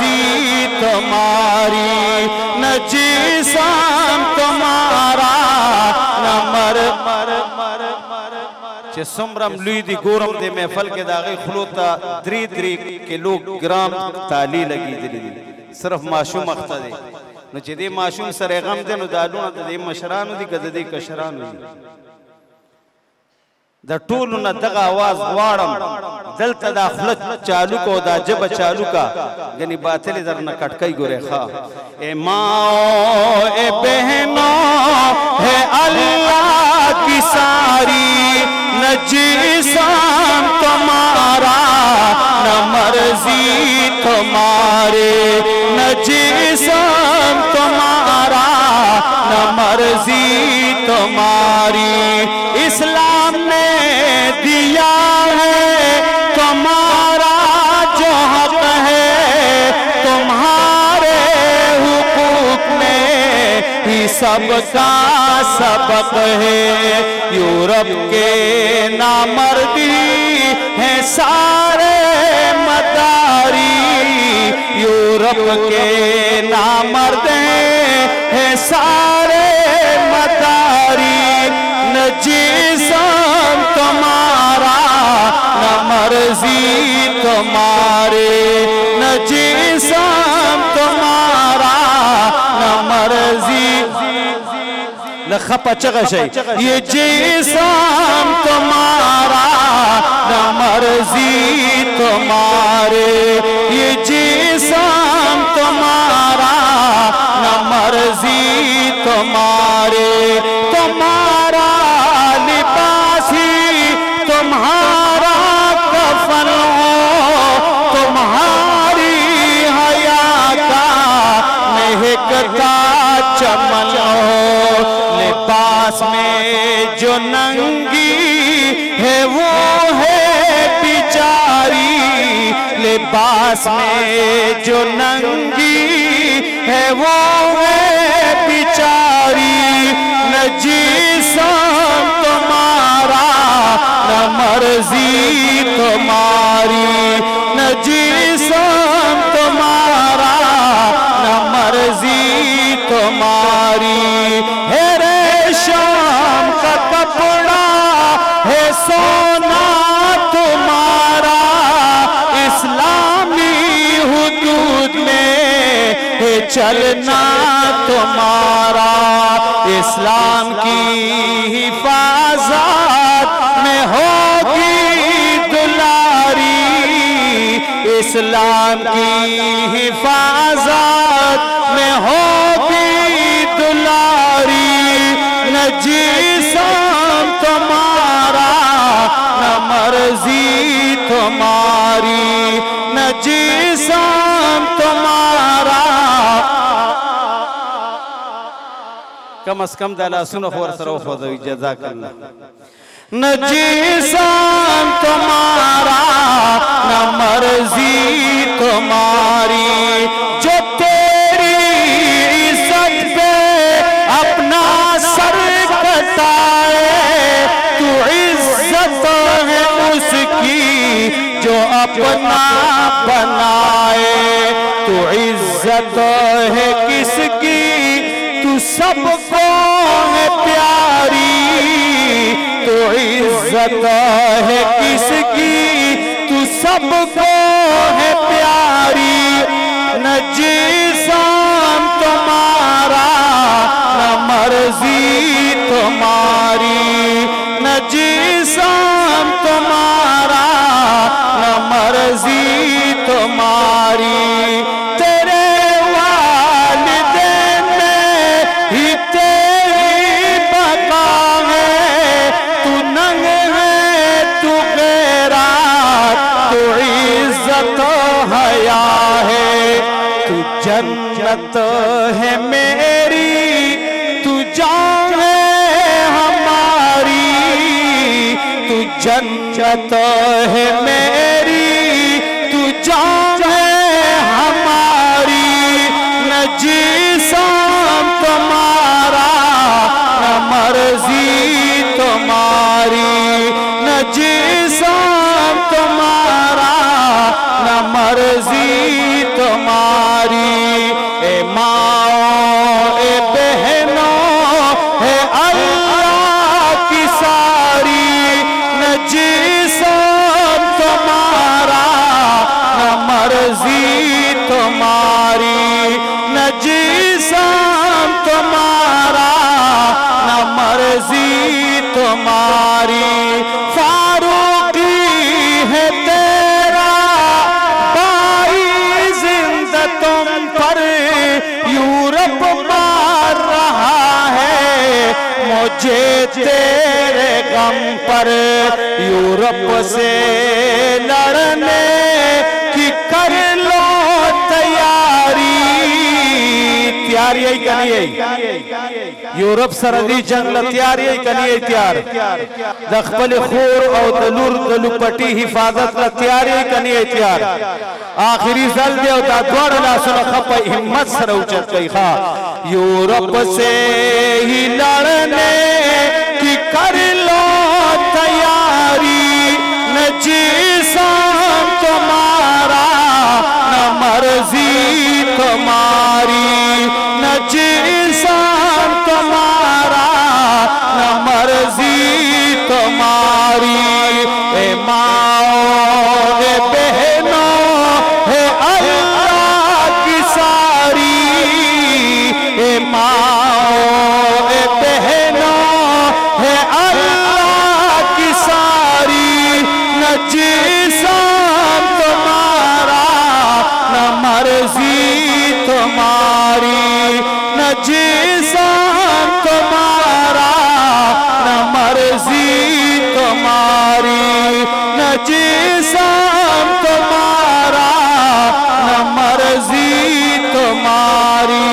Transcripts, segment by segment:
मर्जी तुम्हारी, न जिस्म तुम्हारा न चे सुमरम लुई दी गोरम दे महफल के दागे खलोता 3 किलोग्राम ताली लगी दिली सिर्फ माशूम अख्ता दे न चे दे माशूम सरे गम दे न दालू न दे मशरानु दी गद दे कशरानु द टोल न दगा आवाज वाड़म दलता दा खलत चालू को दा जब चालू का यानी बातिल दर न कटकई गोरे खा ए माओ ए बहनों है अल्लाह की सारी, न जिस्म तुम्हारा न मर्जी तुम्हारे, न जिस्म तुम्हारा न मर्जी तुम्हारी। इस्लाम ने दिया है तुम्हारा जो हक है, तुम्हारे हुकूक में ही सबका सबक है। यूरोप के नामर्दी हैं सारे मदारी, यूरोप के नामर्द हैं सारे मदारी। न जिस्म तुम्हारा न मर्जी तुम्हारे, न जिस्म तुम्हारा न मर्जी लखपा चगशे ये जिस्म तुम्हारा न मर्जी तुम्हारे, ये जिस्म तुम्हारा न मर्जी तुम्हारे। तुम्हारा लिबास ही तुम्हारा कफन हो, तुम्हारी हया का महकता चमन हो। लिबास में जो नंगी है वो है बिचारी, लिबास में जो नंगी है वो है बिचारी। न जिस्म तुम्हारा न मर्जी तुम्हारी, न जिस्म तुम्हारा न मर्जी तुम्हारी। है रेशम का कपड़ा है सोना तुम्हारा, इस्लामी हुदूद में है चलना तुम्हारा। इस्लाम की हिफाजत में होगी दुलारी, इस्लाम की हिफाजत में होगी दुलारी। न जिस्म तुम्हारा न मर्जी तुम्हारी, न जिस्म तुम्हारा। कम अज कम दाला सुनो और सरोफ हो जज़ाकल्लाह। न जिस्म तुम्हारा न मर्जी तुम्हारी, जो तेरी इज्जत पे अपना सर कटाए, तू इज्जत है उसकी जो अपना बनाए। तू इज्जत है किसकी तू सबको है प्यारी, तू इज्जत है किसकी तू सबको है प्यारी। न जिस्म तुम्हारा न मर्जी तुम्हारी, न जिस्म तुम्हारा न मर्जी तुम्हारी। तेरे वालिदैन में ही तेरी बका है, तू नंग है तू गैरात, तू इज्जत हया है। तू जन्नत है मेरी, तू जान है हमारी, तू जन्नत है मेरी, तू जान है हमारी। न जिस्म तुम्हारा न मर्जी तुम्हारी, न जिस्म तुम्हारा न मर्जी तुम्हारी। तुम्हारी, न जिस्म तुम्हारा, न मर्जी तुम्हारी। फारूकी है तेरा भाई जिंदा तुम पर, यूरोप मार रहा है मुझे तेरे गम पर। यूरोप से लड़ने की कर लो तैयारी, तैयारी यही करिए। यूरोप सरहदी जंग तैयारी यही करिए, तैयार दखबल खूर और दलूर दलुपटी हिफाजत ला तैयारी यही करिए, तैयार। आखिरी सल दे होता द्वार ला सुन खप हिम्मत सर उचत कई खा। यूरोप से ही लड़ने की कर लो तैयारी, न जिस्म तुम्हारा, न मर्जी तुम्हारी, न जिस्म तुम्हारा, न मर्जी तुम्हारी। ए माओ ए बहनों है अल्लाह की सारी, ए माओ ए बहनों है अल्लाह की सारी। न जिस्म तुम्हारा, न मर्जी तुम्हारी, न जिस्म तुम्हारा, न मर्जी तुम्हारी, न जिस्म तुम्हारा, न मर्जी तुम्हारी,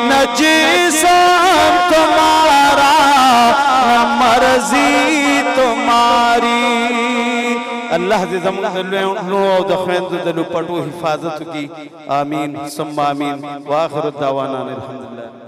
न जिस्म तुम्हारा, न मर्जी तुम्हारी। अल्लाह दे दमनो दखवें दलु पटो हिफाजत की। आमीन सुम्मा आमीन। व आखिर दावाना अल्हम्दुलिल्लाह।